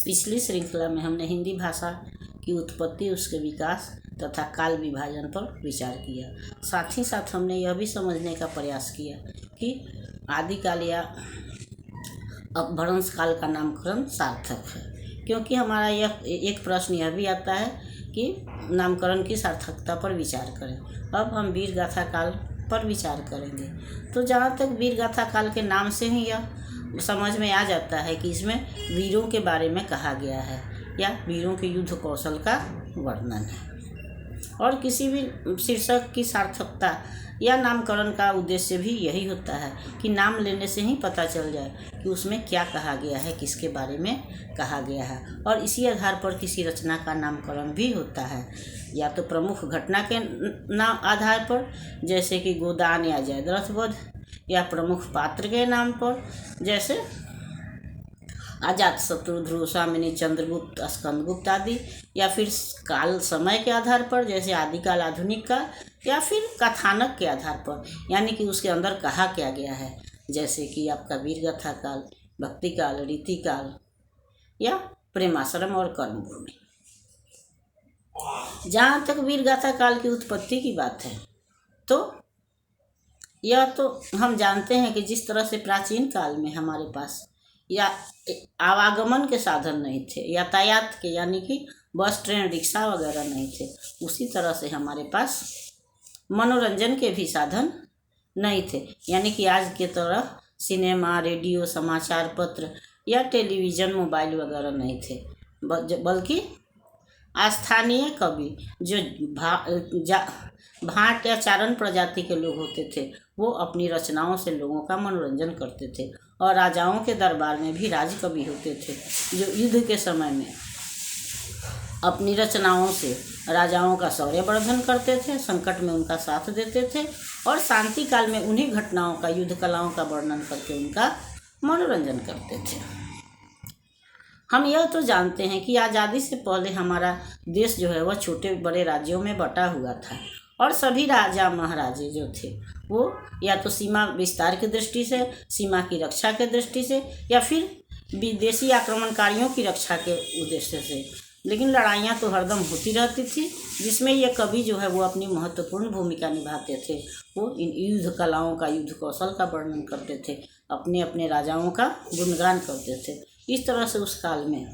पिछली श्रृंखला में हमने हिंदी भाषा की उत्पत्ति, उसके विकास तथा काल विभाजन पर विचार किया। साथ ही साथ हमने यह भी समझने का प्रयास किया कि आदिकाल या अपभ्रंश काल का नामकरण सार्थक है, क्योंकि हमारा यह एक प्रश्न यह भी आता है कि नामकरण की सार्थकता पर विचार करें। अब हम वीर गाथा काल पर विचार करेंगे। तो जहाँ तक वीर गाथा काल के नाम से ही यह समझ में आ जाता है कि इसमें वीरों के बारे में कहा गया है या वीरों के युद्ध कौशल का वर्णन है। और किसी भी शीर्षक की सार्थकता या नामकरण का उद्देश्य भी यही होता है कि नाम लेने से ही पता चल जाए कि उसमें क्या कहा गया है, किसके बारे में कहा गया है। और इसी आधार पर किसी रचना का नामकरण भी होता है, या तो प्रमुख घटना के नाम आधार पर, जैसे कि गोदान या जयद्रथ वध, या प्रमुख पात्र के नाम पर, जैसे अजातशत्रु, ध्रुवस्वामिनी, चंद्रगुप्त, स्कंदगुप्त आदि, या फिर काल समय के आधार पर, जैसे आदिकाल, आधुनिक काल, या फिर कथानक के आधार पर, यानी कि उसके अंदर कहा क्या गया है, जैसे कि आपका वीरगाथा काल, भक्ति काल, रीति काल, या प्रेमाश्रम और कर्मभूमि। जहाँ तक वीरगाथा काल की उत्पत्ति की बात है, तो यह तो हम जानते हैं कि जिस तरह से प्राचीन काल में हमारे पास या आवागमन के साधन नहीं थे, यातायात के, यानी कि बस, ट्रेन, रिक्शा वगैरह नहीं थे, उसी तरह से हमारे पास मनोरंजन के भी साधन नहीं थे, यानी कि आज के तरह सिनेमा, रेडियो, समाचार पत्र या टेलीविज़न, मोबाइल वगैरह नहीं थे, बल्कि स्थानीय कवि जो भाट या चारण प्रजाति के लोग होते थे, वो अपनी रचनाओं से लोगों का मनोरंजन करते थे। और राजाओं के दरबार में भी राजकवि होते थे जो युद्ध के समय में अपनी रचनाओं से राजाओं का शौर्यवर्धन करते थे, संकट में उनका साथ देते थे, और शांति काल में उन्हीं घटनाओं का, युद्ध कलाओं का वर्णन करके उनका मनोरंजन करते थे। हम यह तो जानते हैं कि आज़ादी से पहले हमारा देश जो है वह छोटे बड़े राज्यों में बटा हुआ था, और सभी राजा महाराजे जो थे वो या तो सीमा विस्तार की दृष्टि से, सीमा की रक्षा के दृष्टि से, या फिर विदेशी आक्रमणकारियों की रक्षा के उद्देश्य से, लेकिन लड़ाइयाँ तो हरदम होती रहती थी, जिसमें ये कवि जो है वो अपनी महत्वपूर्ण भूमिका निभाते थे। वो इन युद्ध कलाओं का, युद्ध कौशल का वर्णन करते थे, अपने अपने राजाओं का गुणगान करते थे। इस तरह से उस काल में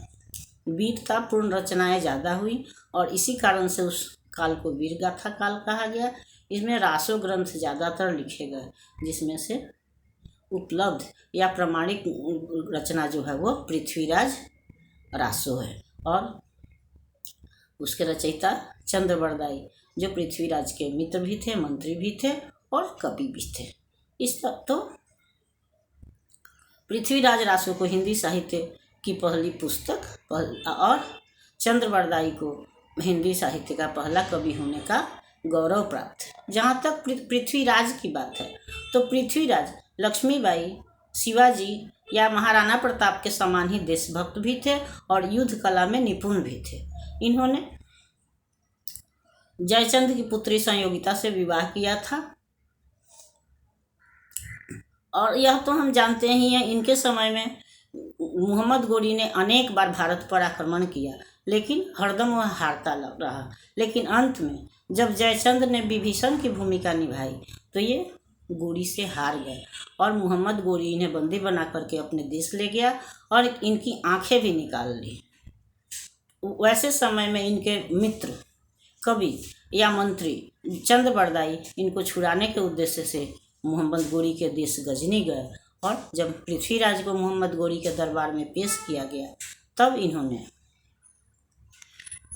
वीरतापूर्ण रचनाएं ज़्यादा हुई, और इसी कारण से उस काल को वीरगाथा काल कहा गया। इसमें रासो ग्रंथ ज़्यादातर लिखे गए, जिसमें से उपलब्ध या प्रमाणिक रचना जो है वो पृथ्वीराज रासो है, और उसके रचयिता चंद्रबरदाई, जो पृथ्वीराज के मित्र भी थे, मंत्री भी थे और कवि भी थे। इस तक तो पृथ्वीराज रासो को हिंदी साहित्य की पहली पुस्तक और चंद्रबरदाई को हिंदी साहित्य का पहला कवि होने का गौरव प्राप्त है। जहाँ तक पृथ्वीराज की बात है, तो पृथ्वीराज लक्ष्मीबाई, शिवाजी या महाराणा प्रताप के समान ही देशभक्त भी थे और युद्ध कला में निपुण भी थे। इन्होंने जयचंद की पुत्री संयोगिता से विवाह किया था, और यह तो हम जानते ही हैं। इनके समय में मोहम्मद गोरी ने अनेक बार भारत पर आक्रमण किया, लेकिन हरदम वह हारता रहा। लेकिन अंत में जब जयचंद ने विभीषण की भूमिका निभाई तो ये गोरी से हार गए, और मोहम्मद गोरी इन्हें बंदी बना करके अपने देश ले गया और इनकी आंखें भी निकाल ली। वैसे समय में इनके मित्र, कवि या मंत्री चंद्रबरदाई इनको छुड़ाने के उद्देश्य से मोहम्मद गोरी के देश गजनी गए, और जब पृथ्वीराज को मोहम्मद गोरी के दरबार में पेश किया गया, तब इन्होंने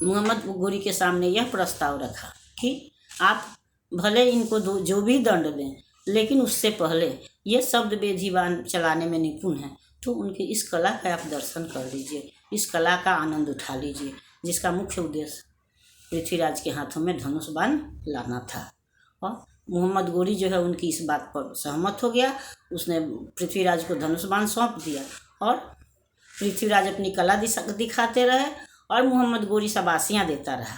मोहम्मद गोरी के सामने यह प्रस्ताव रखा कि आप भले इनको जो भी दंड दें, लेकिन उससे पहले ये शब्द बेजीबान चलाने में निपुण हैं, तो उनकी इस कला का आप दर्शन कर लीजिए, इस कला का आनंद उठा लीजिए, जिसका मुख्य उद्देश्य पृथ्वीराज के हाथों में धनुष बाण लाना था। और मोहम्मद गोरी जो है उनकी इस बात पर सहमत हो गया। उसने पृथ्वीराज को धनुष बाण सौंप दिया, और पृथ्वीराज अपनी कला दिखाते रहे और मोहम्मद गोरी शाबाशियाँ देता रहा।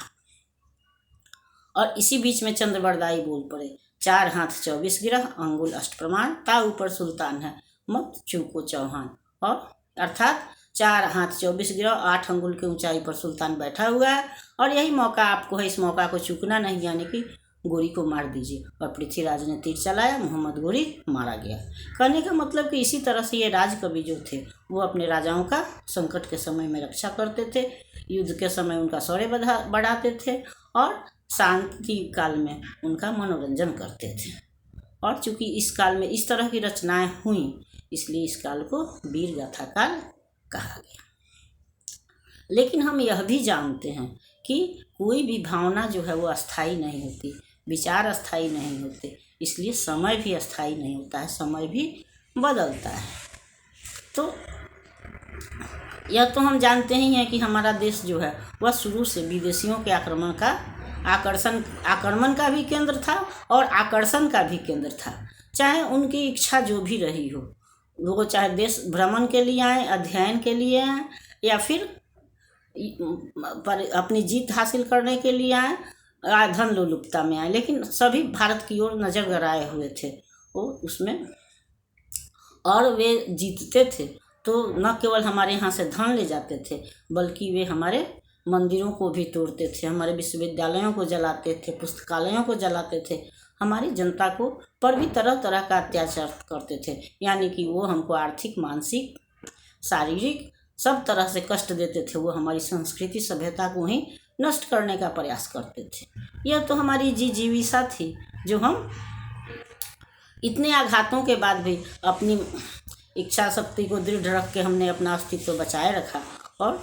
और इसी बीच में चंद्रबरदाई बोल पड़े, 4 हाथ 24 गिरह, अंगुल 8 प्रमाण, ता ऊपर सुल्तान है, मत चूको चौहान। और अर्थात 4 हाथ 24 गिरह, 8 अंगुल की ऊंचाई पर सुल्तान बैठा हुआ है और यही मौका आपको है, इस मौका को चूकना नहीं, यानी कि गोरी को मार दीजिए। और पृथ्वीराज ने तीर चलाया, मोहम्मद गोरी मारा गया। कहने का मतलब कि इसी तरह से ये राज कवि जो थे वो अपने राजाओं का संकट के समय में रक्षा करते थे, युद्ध के समय उनका शौर्य बढ़ाते थे और शांति काल में उनका मनोरंजन करते थे। और चूंकि इस काल में इस तरह की रचनाएं हुई, इसलिए इस काल को वीर गाथा काल कहा गया। लेकिन हम यह भी जानते हैं कि कोई भी भावना जो है वो अस्थाई नहीं होती, विचार अस्थाई नहीं होते, इसलिए समय भी अस्थाई नहीं होता है, समय भी बदलता है। तो यह तो हम जानते ही हैं कि हमारा देश जो है वह शुरू से विदेशियों के आक्रमण का भी केंद्र था और आकर्षण का भी केंद्र था। चाहे उनकी इच्छा जो भी रही हो, वो चाहे देश भ्रमण के लिए आए, अध्ययन के लिए आए, या फिर पर अपनी जीत हासिल करने के लिए आए, धन लोलुपता में आए, लेकिन सभी भारत की ओर नज़र गड़ाए हुए थे वो उसमें। और वे जीतते थे तो न केवल हमारे यहाँ से धन ले जाते थे, बल्कि वे हमारे मंदिरों को भी तोड़ते थे, हमारे विश्वविद्यालयों को जलाते थे, पुस्तकालयों को जलाते थे, हमारी जनता को पर भी तरह तरह का अत्याचार करते थे। यानी कि वो हमको आर्थिक, मानसिक, शारीरिक सब तरह से कष्ट देते थे। वो हमारी संस्कृति सभ्यता को ही नष्ट करने का प्रयास करते थे। यह तो हमारी जीविका थी, जो हम इतने आघातों के बाद भी अपनी इच्छा शक्ति को दृढ़ रख के हमने अपना अस्तित्व बचाए रखा और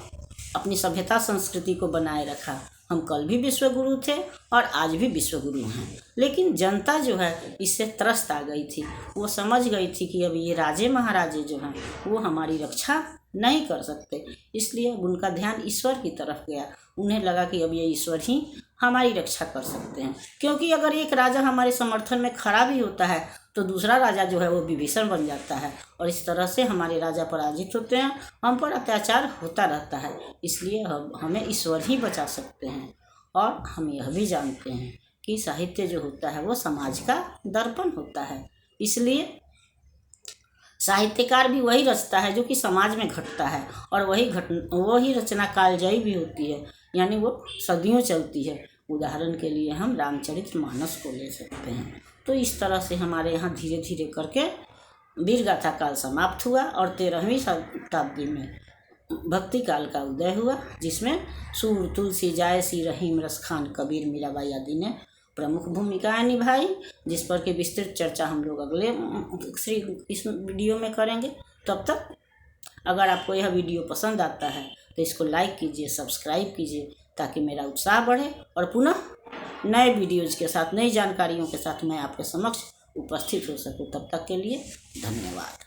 अपनी सभ्यता संस्कृति को बनाए रखा। हम कल भी विश्वगुरु थे और आज भी विश्वगुरु हैं। लेकिन जनता जो है इससे त्रस्त आ गई थी, वो समझ गई थी कि अब ये राजे महाराजे जो हैं वो हमारी रक्षा नहीं कर सकते, इसलिए उनका ध्यान ईश्वर की तरफ गया। उन्हें लगा कि अब ये ईश्वर ही हमारी रक्षा कर सकते हैं, क्योंकि अगर एक राजा हमारे समर्थन में खड़ा भी होता है तो दूसरा राजा जो है वो विभीषण बन जाता है और इस तरह से हमारे राजा पराजित होते हैं, हम पर अत्याचार होता रहता है। इसलिए हमें ईश्वर ही बचा सकते हैं। और हम यह भी जानते हैं कि साहित्य जो होता है वो समाज का दर्पण होता है, इसलिए साहित्यकार भी वही रचता है जो कि समाज में घटता है, और वही रचना कालजयी भी होती है, यानी वो सदियों चलती है। उदाहरण के लिए हम रामचरितमानस को ले सकते हैं। तो इस तरह से हमारे यहाँ धीरे धीरे करके वीर गाथा काल समाप्त हुआ और 13वीं शताब्दी में भक्ति काल का उदय हुआ, जिसमें सूर, तुलसी, जायसी, रहीम, रसखान, कबीर, मीराबाई आदि ने प्रमुख भूमिकाएं निभाई, जिस पर कि विस्तृत चर्चा हम लोग अगले इस वीडियो में करेंगे। तब तक अगर आपको यह वीडियो पसंद आता है तो इसको लाइक कीजिए, सब्सक्राइब कीजिए, ताकि मेरा उत्साह बढ़े और पुनः नए वीडियोज़ के साथ, नई जानकारियों के साथ मैं आपके समक्ष उपस्थित हो सकूं। तब तक के लिए धन्यवाद।